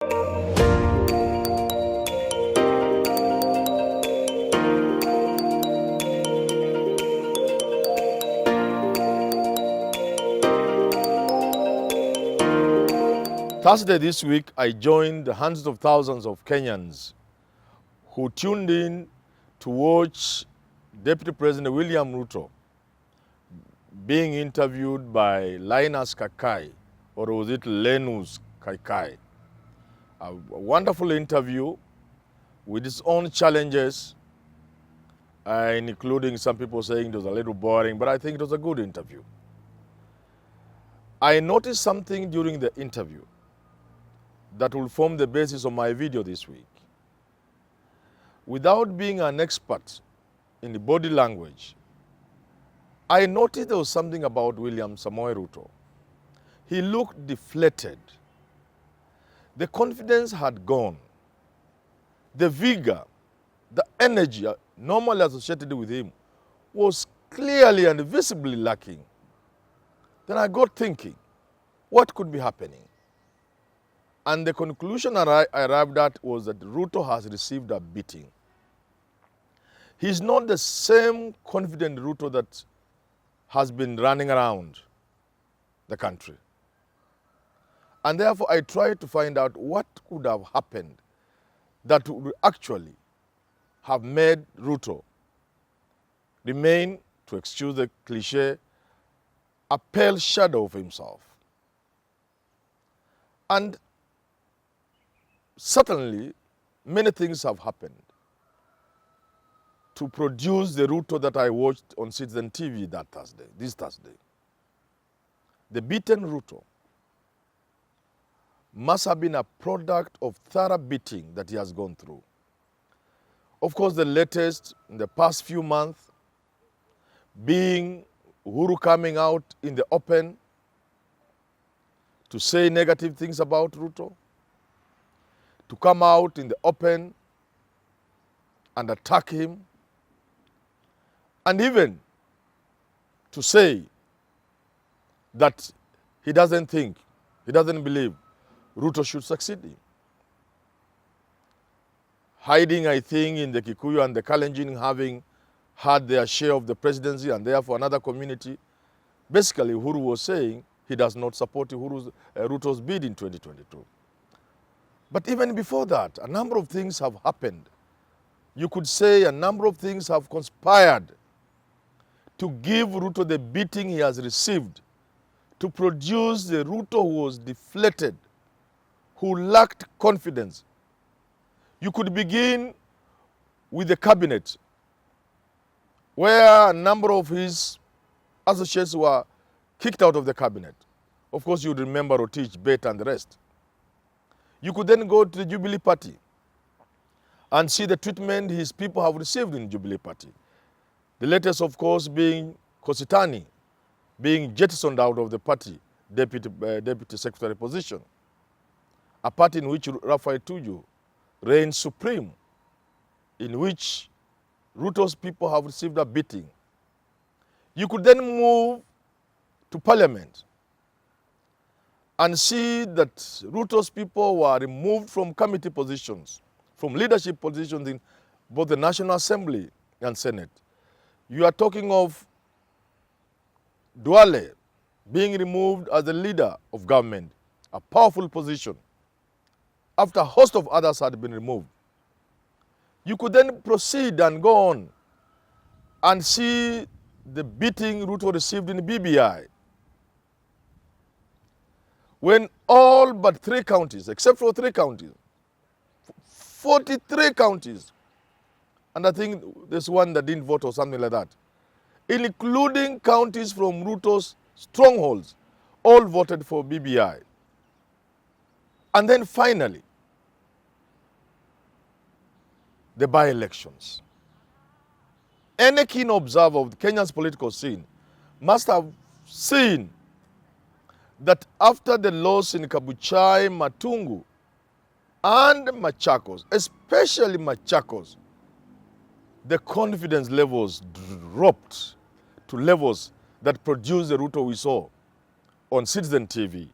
Thursday this week, I joined the hundreds of thousands of Kenyans who tuned in to watch Deputy President William Ruto being interviewed by Linus Kakai, or was it Lenus Kakai? A wonderful interview with its own challenges, including some people saying it was a little boring, but I think it was a good interview. I noticed something during the interview that will form the basis of my video this week. Without being an expert in the body language, I noticed there was something about William Samoei Ruto. He looked deflated. The confidence had gone. The vigor, the energy normally associated with him was clearly and visibly lacking. Then I got thinking, what could be happening? And the conclusion I arrived at was that Ruto has received a beating. He's not the same confident Ruto that has been running around the country. And therefore, I tried to find out what could have happened that would actually have made Ruto remain, to excuse the cliche, a pale shadow of himself. And certainly, many things have happened to produce the Ruto that I watched on Citizen TV this Thursday. The beaten Ruto must have been a product of thorough beating that he has gone through. Of course, the latest in the past few months being Uhuru coming out in the open to say negative things about Ruto, to come out in the open and attack him, and even to say that he doesn't believe Ruto should succeed him. Hiding, I think, in the Kikuyu and the Kalenjin having had their share of the presidency and therefore another community. Basically, Uhuru was saying he does not support Ruto's bid in 2022. But even before that, a number of things have happened. You could say a number of things have conspired to give Ruto the beating he has received, to produce the Ruto who was deflated, who lacked confidence. You could begin with the cabinet, where a number of his associates were kicked out of the cabinet. Of course, you would remember Rotich, Bet, and the rest. You could then go to the Jubilee Party and see the treatment his people have received in Jubilee Party. The latest, of course, being Kositani, being jettisoned out of the party, deputy secretary position. A party in which Raphael Tuju reigns supreme, in which Ruto's people have received a beating. You could then move to Parliament and see that Ruto's people were removed from committee positions, from leadership positions in both the National Assembly and Senate. You are talking of Duale being removed as the leader of government, a powerful position, after a host of others had been removed. You could then proceed and go on and see the beating Ruto received in BBI, when all but 3 counties, except for 3 counties, 43 counties, and I think there's one that didn't vote or something like that, including counties from Ruto's strongholds, all voted for BBI. And then finally, the by-elections. Any keen observer of Kenya's political scene must have seen that after the loss in Kabuchai, Matungu, and Machakos, especially Machakos, the confidence levels dropped to levels that produced the Ruto we saw on Citizen TV.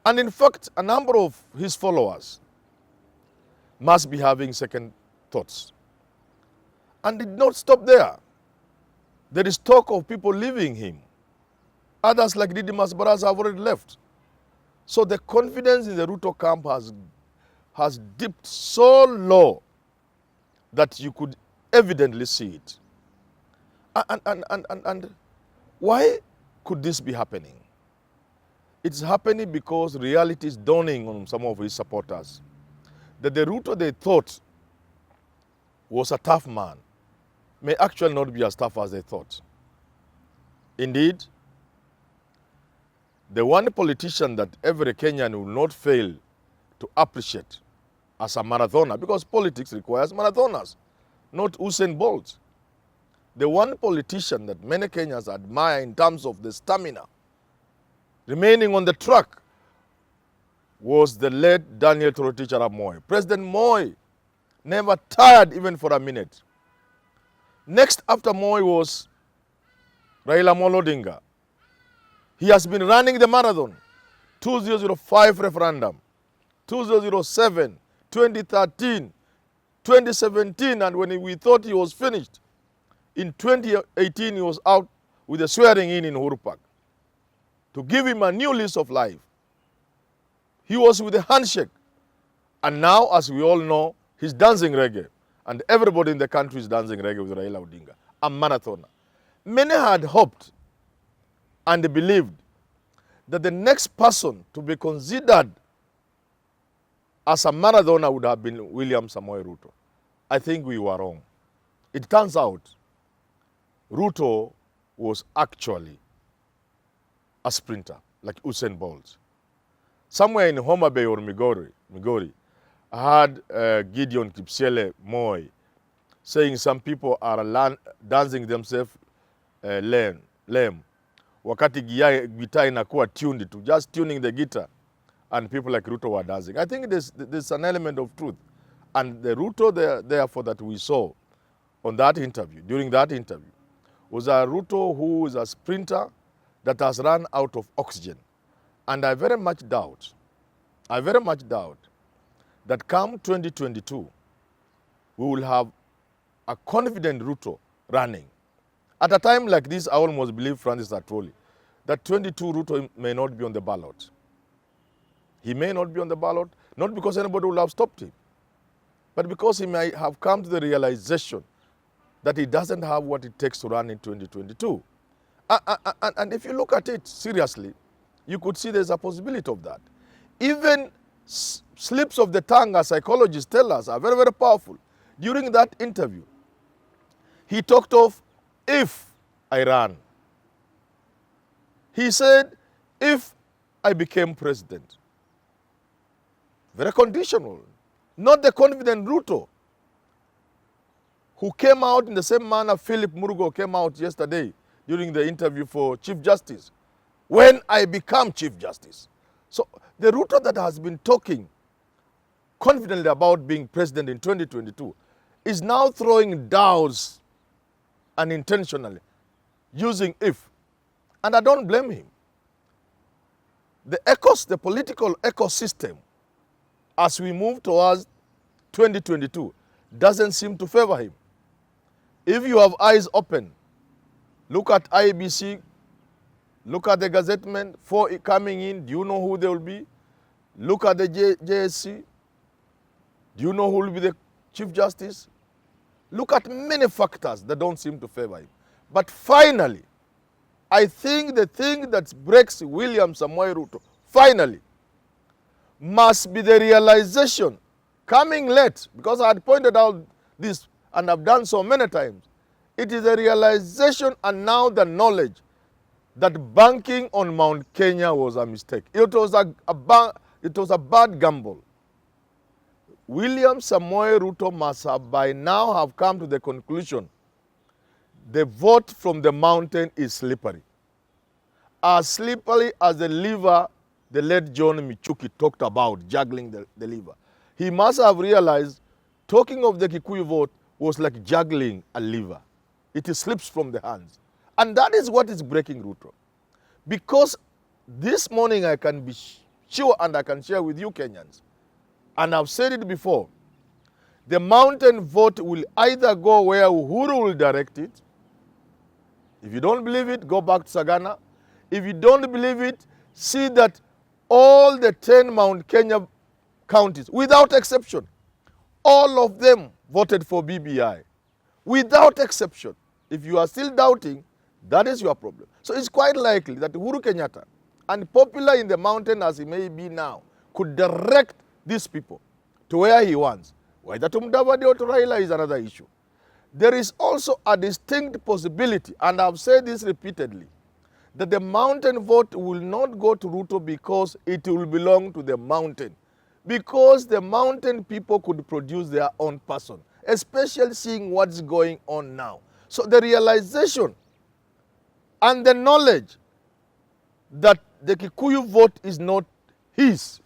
And in fact, a number of his followers must be having second thoughts. And did not stop there. There is talk of people leaving him. Others like Didymus Barasa have already left. So the confidence in the Ruto camp has dipped so low that you could evidently see it. And why could this be happening? It's happening because reality is dawning on some of his supporters. That the Ruto they thought was a tough man may actually not be as tough as they thought. Indeed, the one politician that every Kenyan will not fail to appreciate as a marathoner, because politics requires marathoners, not Usain Bolt. The one politician that many Kenyans admire in terms of the stamina remaining on the track was the late Daniel Toroitich arap Moi. President Moi never tired even for a minute. Next after Moi was Raila Amolo Odinga. He has been running the marathon. 2005 referendum, 2007, 2013, 2017, and when we thought he was finished, in 2018 he was out with a swearing in Uhuru Park to give him a new lease of life. He was with a handshake. And now, as we all know, he's dancing reggae. And everybody in the country is dancing reggae with Raila Odinga, a marathoner. Many had hoped and believed that the next person to be considered as a marathoner would have been William Samoei Ruto. I think we were wrong. It turns out Ruto was actually a sprinter, like Usain Bolt. Somewhere in Homa Bay or Migori, I heard Gideon Kipsiele Moi saying some people are dancing themselves lame. Wakati guitar inakuwa tuned to, just tuning the guitar, and people like Ruto were dancing. I think there's an element of truth. And the Ruto therefore that we saw on that interview, during that interview, was a Ruto who is a sprinter that has run out of oxygen. And I very much doubt that come 2022, we will have a confident Ruto running. At a time like this, I almost believe Francis Atwoli, that 22 Ruto may not be on the ballot. He may not be on the ballot, not because anybody will have stopped him, but because he may have come to the realization that he doesn't have what it takes to run in 2022. And if you look at it seriously, you could see there's a possibility of that. Even slips of the tongue, as psychologists tell us, are very, very powerful. During that interview, he talked of if I ran. He said, if I became president. Very conditional. Not the confident Ruto, who came out in the same manner Philip Murugo came out yesterday during the interview for Chief Justice. When I become Chief Justice. So the Ruto that has been talking confidently about being president in 2022 is now throwing doubts unintentionally, using if. And I don't blame him. The political ecosystem, as we move towards 2022, doesn't seem to favor him. If you have eyes open, look at IBC, look at the gazettemen for coming in. Do you know who they will be? Look at the JSC. Do you know who will be the Chief Justice? Look at many factors that don't seem to favor him. But finally, I think the thing that breaks William Samoei Ruto, finally, must be the realization, coming late, because I had pointed out this and I've done so many times. It is a realization and now the knowledge that banking on Mount Kenya was a mistake. It was a bad gamble. William Samoei Ruto must have by now have come to the conclusion the vote from the mountain is slippery. As slippery as the liver the late John Michuki talked about, juggling the liver. He must have realized talking of the Kikuyu vote was like juggling a liver. It slips from the hands. And that is what is breaking Ruto. Because this morning I can be sure and I can share with you Kenyans, and I've said it before, the mountain vote will either go where Uhuru will direct it. If you don't believe it, go back to Sagana. If you don't believe it, see that all the 10 Mount Kenya counties, without exception, all of them voted for BBI. Without exception. If you are still doubting, that is your problem. So it's quite likely that Uhuru Kenyatta, and popular in the mountain as he may be now, could direct these people to where he wants. Whether to Mudavadi or to Raila is another issue. There is also a distinct possibility, and I've said this repeatedly, that the mountain vote will not go to Ruto because it will belong to the mountain. Because the mountain people could produce their own person, especially seeing what's going on now. So the realization and the knowledge that the Kikuyu vote is not his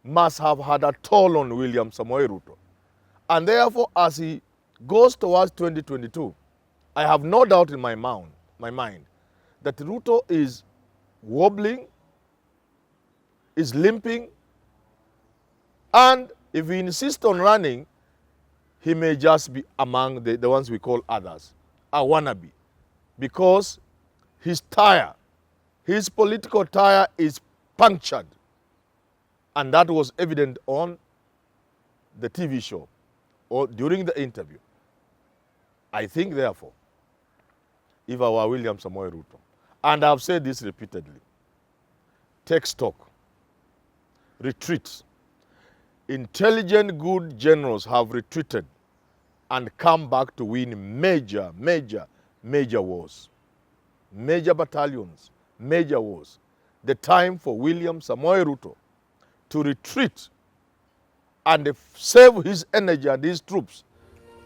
must have had a toll on William Samoei Ruto. And therefore, as he goes towards 2022, I have no doubt in my mind that Ruto is wobbling, is limping, and if he insists on running, he may just be among the ones we call others, a wannabe, because his tire, his political tire is punctured. And that was evident on the TV show or during the interview. I think, therefore, if I were William Samoei Ruto, and I've said this repeatedly, take stock, retreat. Intelligent, good generals have retreated and come back to win major wars. Major battalions, major wars. The time for William Samoei Ruto to retreat and save his energy and his troops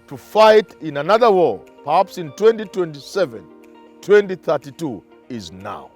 to fight in another war, perhaps in 2027, 2032, is now.